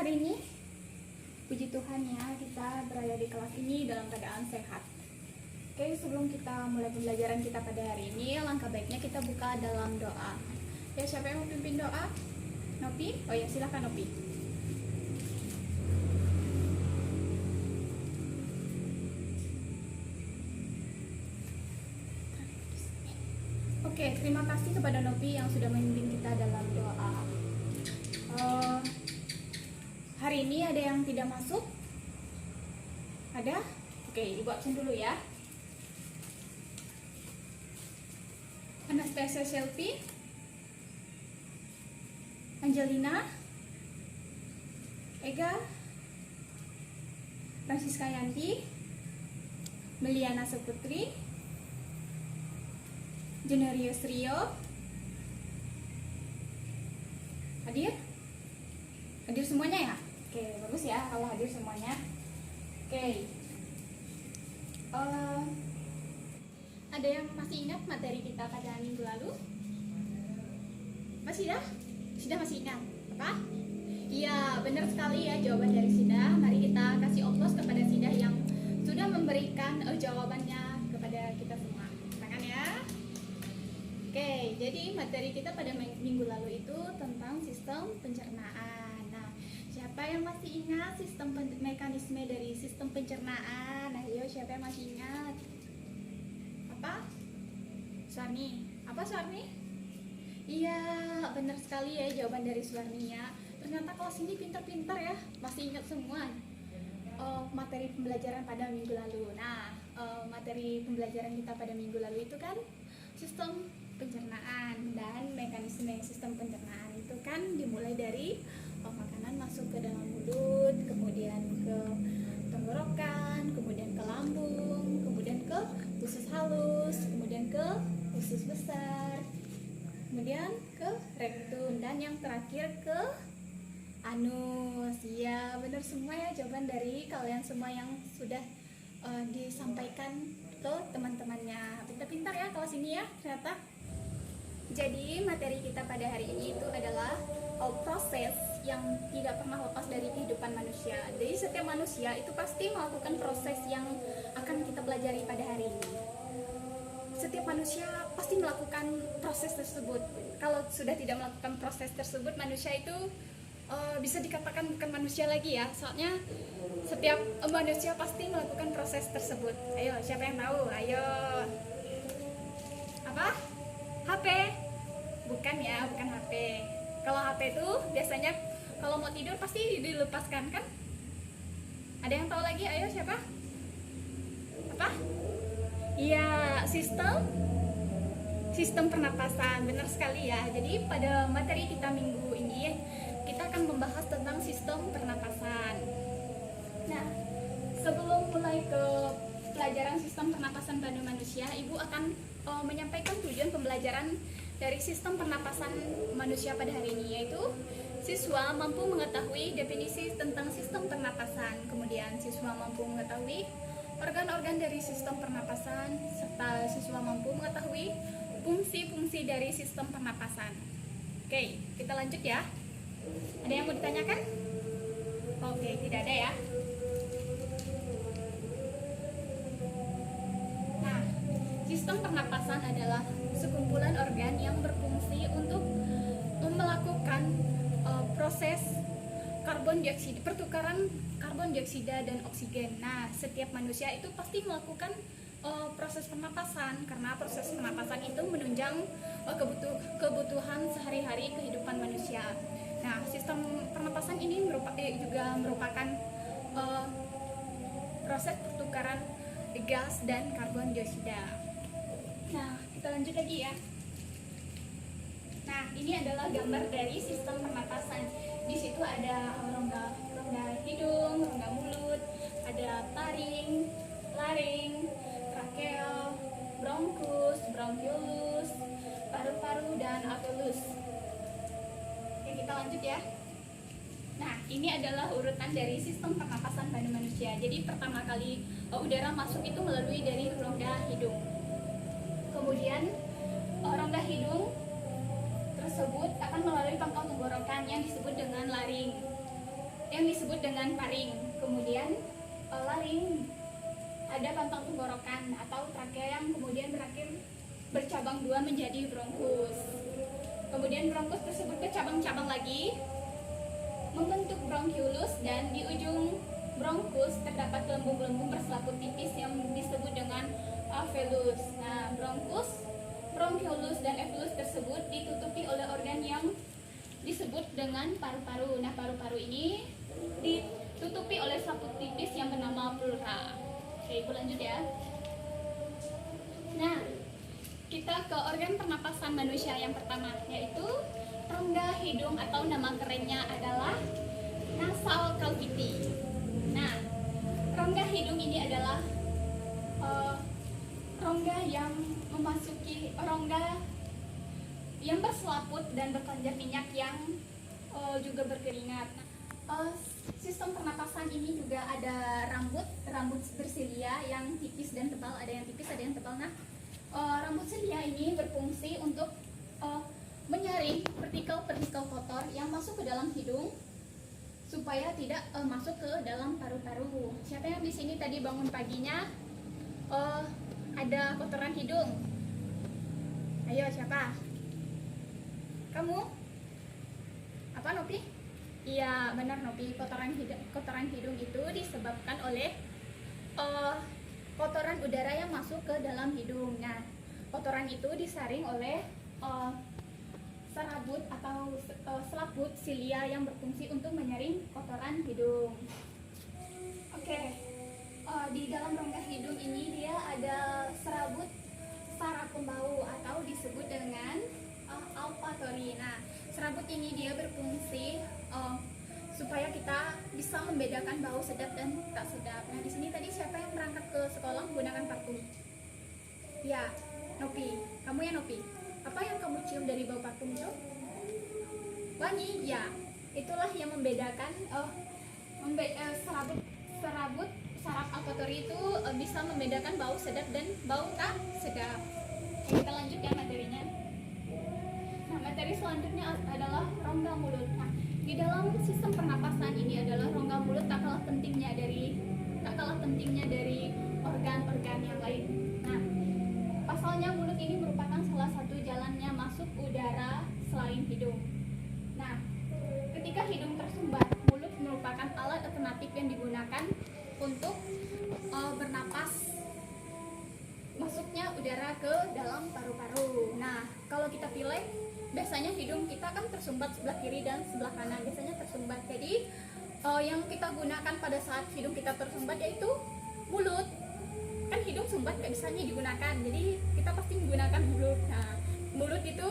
hari ini? Puji Tuhan ya, kita berada di kelas ini dalam keadaan sehat. Oke, sebelum kita mulai pembelajaran kita pada hari ini, langkah baiknya kita buka dalam doa. Ya, siapa yang mau pimpin doa? Nopi? Oh ya, silakan Nopi. Oke, terima kasih kepada Nopi yang sudah memimpin kita dalam doa. Hari ini ada yang tidak masuk? Ada? Oke, Ibu absen dulu ya. Anastasia Selfie, Angelina, Ega, Francisca Yanti, Meliana Seputri, Jenerius Rio, hadir? Hadir semuanya ya? Oke, bagus ya kalau hadir semuanya. Oke. Ada yang masih ingat materi kita pada minggu lalu? Masih dah? Sudah masih ingat? Apa? Iya, benar sekali ya jawaban dari Sida. Mari kita kasih oplos kepada Sida yang sudah memberikan jawabannya kepada kita semua. Silakan ya. Oke, jadi materi kita pada minggu lalu itu tentang sistem pencernaan. Nah, siapa yang masih ingat mekanisme dari sistem pencernaan? Ayo, siapa yang masih ingat? Apa? Suarni. Apa Suarni? Iya, benar sekali ya jawaban dari Suarni ya. Ternyata kelas ini pintar-pintar ya, masih ingat semua materi pembelajaran pada minggu lalu. Nah, materi pembelajaran kita pada minggu lalu itu kan sistem pencernaan dan mekanisme sistem pencernaan itu kan dimulai dari makanan masuk ke dalam mulut, kemudian ke tenggorokan, kemudian ke lambung, kemudian ke usus halus, kemudian ke usus besar, kemudian ke rektum, dan yang terakhir ke anus. Ya, benar semua ya jawaban dari kalian semua yang sudah disampaikan ke teman-temannya. Pintar-pintar ya kelas ini ya ternyata. Jadi materi kita pada hari ini itu adalah proses yang tidak pernah lepas dari kehidupan manusia. Jadi setiap manusia itu pasti melakukan proses yang akan kita pelajari pada hari ini. Setiap manusia pasti melakukan proses tersebut. Kalau sudah tidak melakukan proses tersebut, manusia itu bisa dikatakan bukan manusia lagi ya. Soalnya setiap manusia pasti melakukan proses tersebut. Ayo, siapa yang tahu? Ayo. Apa? HP? Bukan ya, bukan HP. Kalau HP itu biasanya kalau mau tidur pasti dilepaskan kan? Ada yang tahu lagi? Ayo, siapa? Apa? Iya, sistem pernapasan. Benar sekali ya. Jadi pada materi kita minggu ini kita akan membahas tentang sistem pernapasan. Nah, sebelum mulai ke pelajaran sistem pernapasan pada manusia, Ibu akan menyampaikan tujuan pembelajaran dari sistem pernapasan manusia pada hari ini, yaitu siswa mampu mengetahui definisi tentang sistem pernapasan, kemudian siswa mampu mengetahui organ-organ dari sistem pernapasan, serta siswa mampu mengetahui fungsi-fungsi dari sistem pernapasan. Oke, kita lanjut ya. Ada yang mau ditanyakan? Oke, tidak ada ya. Nah, sistem pernapasan adalah sekumpulan organ yang berfungsi untuk melakukan proses pertukaran karbon dioksida dan oksigen. Nah, setiap manusia itu pasti melakukan proses pernapasan karena proses pernapasan itu menunjang kebutuhan sehari-hari kehidupan manusia. Nah, sistem pernapasan ini juga merupakan proses pertukaran gas dan karbon dioksida. Nah, kita lanjut lagi ya. Nah, ini adalah gambar dari sistem pernapasan. Di situ ada rongga hidung, rongga mulut, ada taring, laring, trakeal, bronkus, bronkiolus, paru-paru, dan alveolus. Oke, kita lanjut ya. Nah, ini adalah urutan dari sistem pernapasan pada manusia. Jadi pertama kali udara masuk itu melalui dari rongga hidung. Kemudian rongga hidung tersebut akan melalui pangkal tenggorokan yang disebut dengan laring. yang disebut dengan faring. Kemudian laring, ada pangkal tenggorokan atau trakea yang kemudian berakhir bercabang dua menjadi bronkus. Kemudian bronkus tersebut bercabang-cabang lagi membentuk bronchiolus, dan di ujung bronkus terdapat gelembung-gelembung berselaput tipis yang disebut dengan alveolus. Nah, bronkus, bronchiolus dan alveolus tersebut ditutupi oleh organ yang disebut dengan paru-paru. Nah, paru-paru ini ditutupi oleh selaput tipis yang bernama pleura. Oke, ibu lanjut ya. Nah, kita ke organ pernapasan manusia yang pertama, yaitu rongga hidung atau nama kerennya adalah nasal cavity. Nah, rongga hidung ini adalah rongga yang memasuki rongga yang berselaput dan berkelenjar minyak yang juga berkeringat. Sistem pernapasan ini juga ada rambut bersilia yang tipis dan tebal, ada yang tipis, ada yang tebal. Nah, rambut silia ini berfungsi untuk menyaring partikel-partikel kotor yang masuk ke dalam hidung supaya tidak masuk ke dalam paru-paru. Siapa yang di sini tadi bangun paginya ada kotoran hidung? Ayo, siapa? Kamu? Apa, Nopi? Iya, benar, Nopi. Kotoran hidung itu disebabkan oleh kotoran udara yang masuk ke dalam hidung. Nah, kotoran itu disaring oleh serabut atau selaput silia yang berfungsi untuk menyaring kotoran hidung. Oke, di dalam rongga hidung ini dia ada serabut saraf pembau atau disebut dengan olfaktori. Nah, serabut ini dia berfungsi supaya kita bisa membedakan bau sedap dan tak sedap. Nah, di sini tadi siapa yang berangkat ke sekolah menggunakan parfum? Ya, Nopi. Kamu ya, Nopi? Apa yang kamu cium dari bau parfum itu? Wangi? Ya, itulah yang membedakan serabut saraf olfaktori itu bisa membedakan bau sedap dan bau tak sedap. Oke, kita lanjut ya materinya. Nah, materi selanjutnya adalah rongga mulut. Nah, di dalam sistem pernapasan ini adalah rongga mulut tak kalah pentingnya dari organ-organ yang lain. Nah, pasalnya mulut ini merupakan salah satu jalannya masuk udara selain hidung. Nah, ketika hidung tersumbat, mulut merupakan alat alternatif yang digunakan untuk bernapas masuknya udara ke dalam paru-paru. Nah, kalau kita pilek, biasanya hidung kita kan tersumbat sebelah kiri dan sebelah kanan, biasanya tersumbat. Jadi yang kita gunakan pada saat hidung kita tersumbat yaitu mulut. Kan hidung sumbat nggak bisa digunakan, jadi kita pasti menggunakan mulut. Nah, mulut itu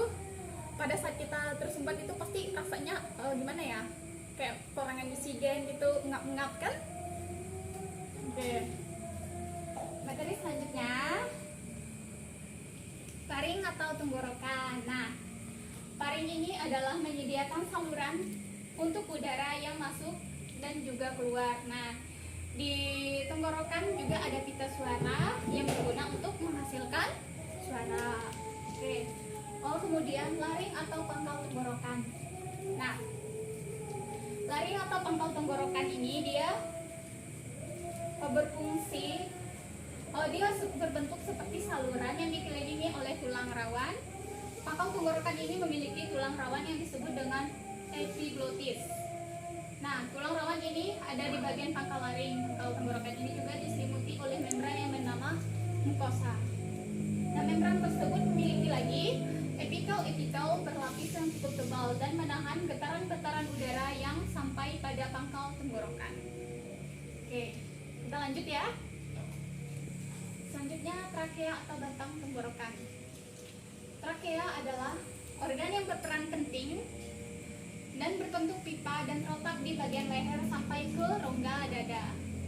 pada saat kita tersumbat itu pasti rasanya gimana ya, kayak kekurangan oksigen gitu, ngap-ngap kan. Oke, materi selanjutnya faring atau tenggorokan. Nah, faring ini adalah menyediakan saluran untuk udara yang masuk dan juga keluar. Nah, di tenggorokan juga ada pita suara yang berguna untuk menghasilkan suara. Oke. Kemudian laring atau pangkal tenggorokan. Nah, laring atau pangkal tenggorokan ini dia berfungsi, dia berbentuk seperti saluran yang dikelilingi oleh tulang rawan. Pangkal tenggorokan ini memiliki tulang rawan yang disebut dengan epiglottis. Nah, tulang rawan ini ada di bagian pangkal laring. Pangkal tenggorokan ini juga diselimuti oleh membran yang bernama mukosa. Nah, membran tersebut memiliki lagi epitel berlapis yang cukup tebal dan menahan getaran-getaran udara yang sampai pada pangkal tenggorokan. Oke, kita lanjut ya. Selanjutnya trakea atau batang tenggorokan. Trakea adalah organ yang berperan penting dan berbentuk pipa dan terletak di bagian leher sampai ke rongga dada.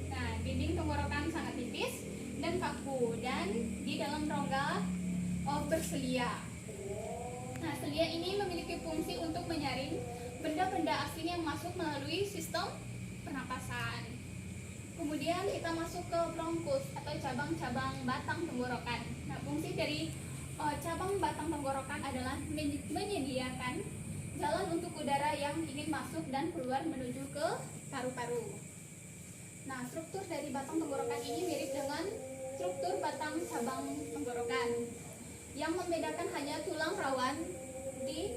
Nah, dinding tenggorokan sangat tipis dan kaku, dan di dalam rongga berselia. Nah, selia ini memiliki fungsi untuk menyaring benda-benda asing yang masuk melalui sistem pernapasan. Kemudian kita masuk ke bronkus atau cabang-cabang batang tenggorokan. Nah, fungsi dari cabang batang tenggorokan adalah menyediakan jalan untuk udara yang ingin masuk dan keluar menuju ke paru-paru. Nah, struktur dari batang tenggorokan ini mirip dengan struktur batang cabang tenggorokan. Yang membedakan hanya tulang rawan di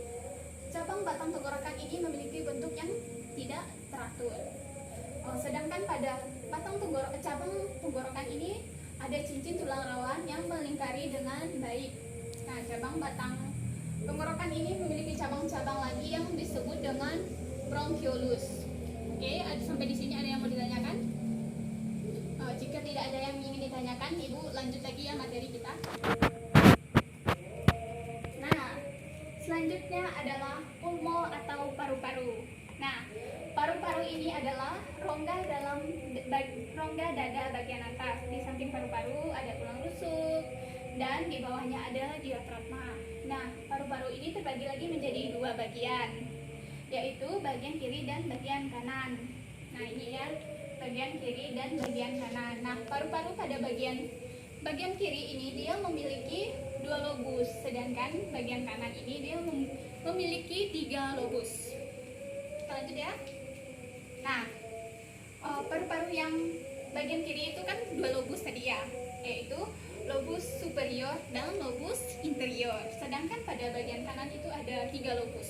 cabang batang tenggorokan ini memiliki bentuk yang tidak teratur. Sedangkan pada cabang tenggorokan ini ada cincin tulang rawan yang melingkari dengan baik. Nah, cabang batang tenggorokan ini memiliki cabang-cabang lagi yang disebut dengan bronchiolus. Oke, sampai di sini ada yang mau ditanyakan? Jika tidak ada yang ingin ditanyakan, Ibu lanjut lagi ya materi kita. Nah, selanjutnya adalah pulmo atau paru-paru. Nah, paru-paru ini adalah rongga dada bagian atas. Di samping paru-paru ada tulang rusuk dan di bawahnya ada diafragma. Nah, paru-paru ini terbagi lagi menjadi dua bagian, yaitu bagian kiri dan bagian kanan. Nah, ini ya, bagian kiri dan bagian kanan. Nah, paru-paru pada bagian kiri ini dia memiliki 2 lobus, sedangkan bagian kanan ini dia memiliki 3 lobus. Kita lanjut ya. Nah, paru-paru yang bagian kiri itu kan 2 lobus tadi ya, yaitu lobus superior dan lobus inferior. Sedangkan pada bagian kanan itu ada 3 lobus.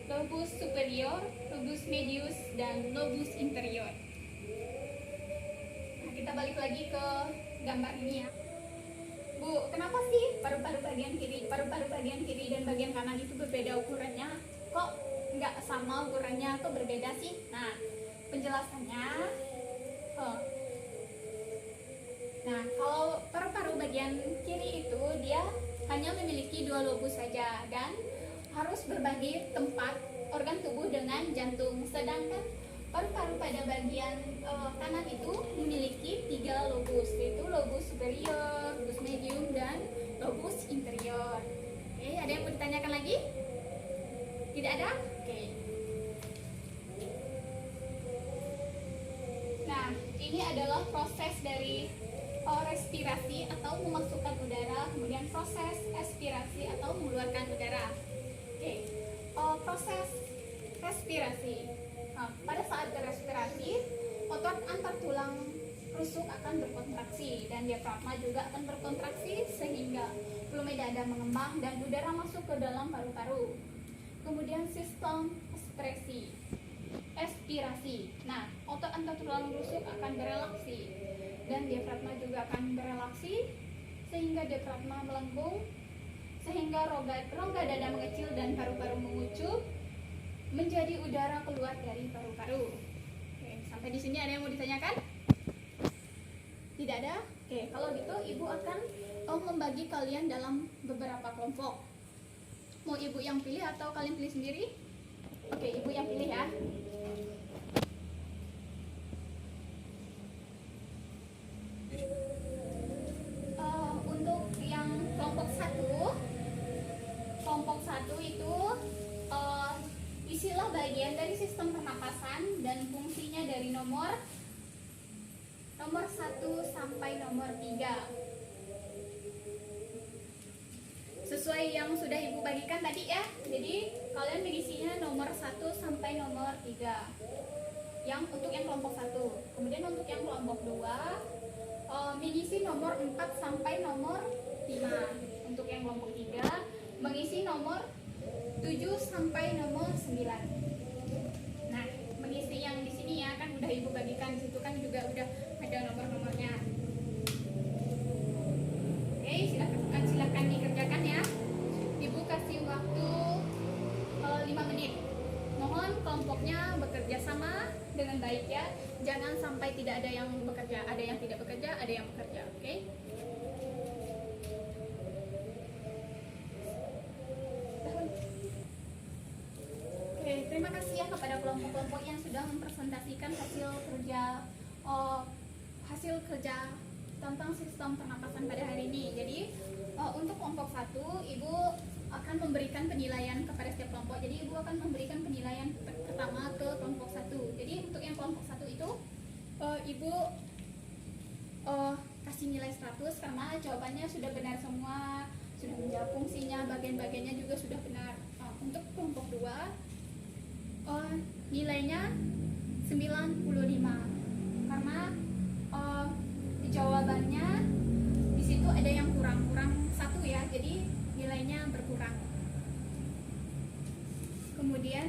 Lobus superior, lobus medius, dan lobus inferior. Nah, kita balik lagi ke gambar ini ya. Bu, kenapa sih paru-paru bagian kiri dan bagian kanan itu berbeda ukurannya? Kok nggak sama ukurannya, kok berbeda sih? Nah, penjelasannya, nah, kalau paru-paru bagian kiri itu dia hanya memiliki 2 lobus saja dan harus berbagi tempat organ tubuh dengan jantung. Sedangkan paru-paru pada bagian kanan itu memiliki 3 lobus, yaitu lobus superior, lobus medium, dan lobus inferior. Oke, ada yang mau ditanyakan lagi? Tidak ada? Oke. Nah, ini adalah proses dari respirasi atau memasukkan udara, kemudian proses expirasi atau mengeluarkan udara. Oke, proses respirasi. Nah, pada saat berrespirasi, otot antar tulang rusuk akan berkontraksi dan diafragma juga akan berkontraksi sehingga volume dada mengembang dan udara masuk ke dalam paru-paru. Kemudian sistem expirasi. Nah, otot antar tulang rusuk akan berelaksi dan diafragma juga akan berelaksi sehingga diafragma melengkung, sehingga rongga dada mengecil dan paru-paru mengucup, menjadi udara keluar dari paru-paru. Oke, sampai di sini ada yang mau ditanyakan? Tidak ada? Oke, kalau gitu Ibu akan membagi kalian dalam beberapa kelompok. Mau Ibu yang pilih atau kalian pilih sendiri? Oke, Ibu yang pilih ya. Untuk yang kelompok 1 itu isilah bagian dari sistem pernapasan dan fungsinya dari nomor 1 sampai nomor 3. Sesuai yang sudah Ibu bagikan tadi ya. Jadi kalian mengisinya nomor 1 sampai nomor 3. Yang untuk yang kelompok 1. Kemudian untuk yang kelompok 2 mengisi nomor 4 sampai nomor 5. Untuk yang kelompok 3 mengisi nomor 7 sampai nomor 9. Nah, mengisi yang di sini ya kan udah Ibu bagikan, di situ kan juga udah ada nomor-nomornya. Oke, silakan dikerjakan ya. Ibu kasih waktu 5 menit. Mohon kelompoknya bekerja sama dengan baik ya. Jangan sampai tidak ada yang bekerja, ada yang tidak bekerja, ada yang bekerja, oke? Terima kasih ya kepada kelompok-kelompok yang sudah mempresentasikan hasil kerja tentang sistem pernapasan pada hari ini. Jadi untuk kelompok 1 Ibu akan memberikan penilaian kepada setiap kelompok. Jadi Ibu akan memberikan penilaian pertama ke kelompok 1. Jadi untuk yang kelompok 1 itu Ibu kasih nilai 100 karena jawabannya sudah benar semua, sudah menjawab fungsinya, bagian-bagiannya juga sudah benar. Untuk kelompok 2 nilainya 95. Karena jawabannya di situ ada yang kurang satu ya, jadi nilainya berkurang. Kemudian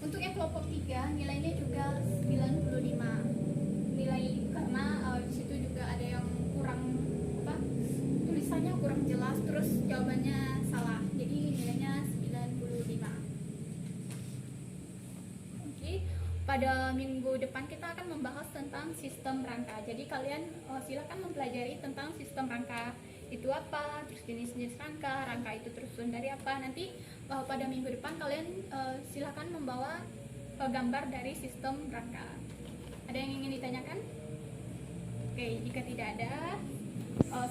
untuk yang kelompok 3 nilainya juga 95 nilai, karena di situ juga ada yang kurang tulisannya kurang jelas, terus jawabannya salah, jadi nilainya 95. Oke, pada minggu depan kita akan membahas tentang sistem rangka. Jadi kalian silakan mempelajari tentang sistem rangka itu apa, terus jenis-jenis rangka itu tersusun dari apa. Nanti pada minggu depan kalian silakan membawa gambar dari sistem rangka. Ada yang ingin ditanyakan? Oke, jika tidak ada,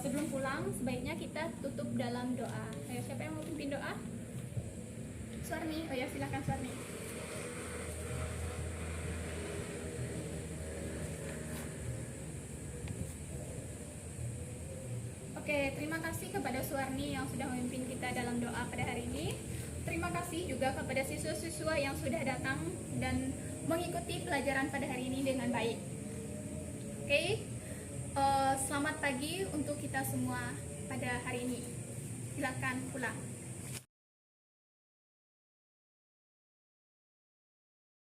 sebelum pulang sebaiknya kita tutup dalam doa. Ayo, siapa yang mau pimpin doa? Suarni, oh ya silakan Suarni. Oke, terima kasih kepada Suarni yang sudah memimpin kita dalam doa pada hari ini. Terima kasih juga kepada siswa-siswa yang sudah datang dan mengikuti pelajaran pada hari ini dengan baik. Oke, selamat pagi untuk kita semua pada hari ini. Silakan pulang.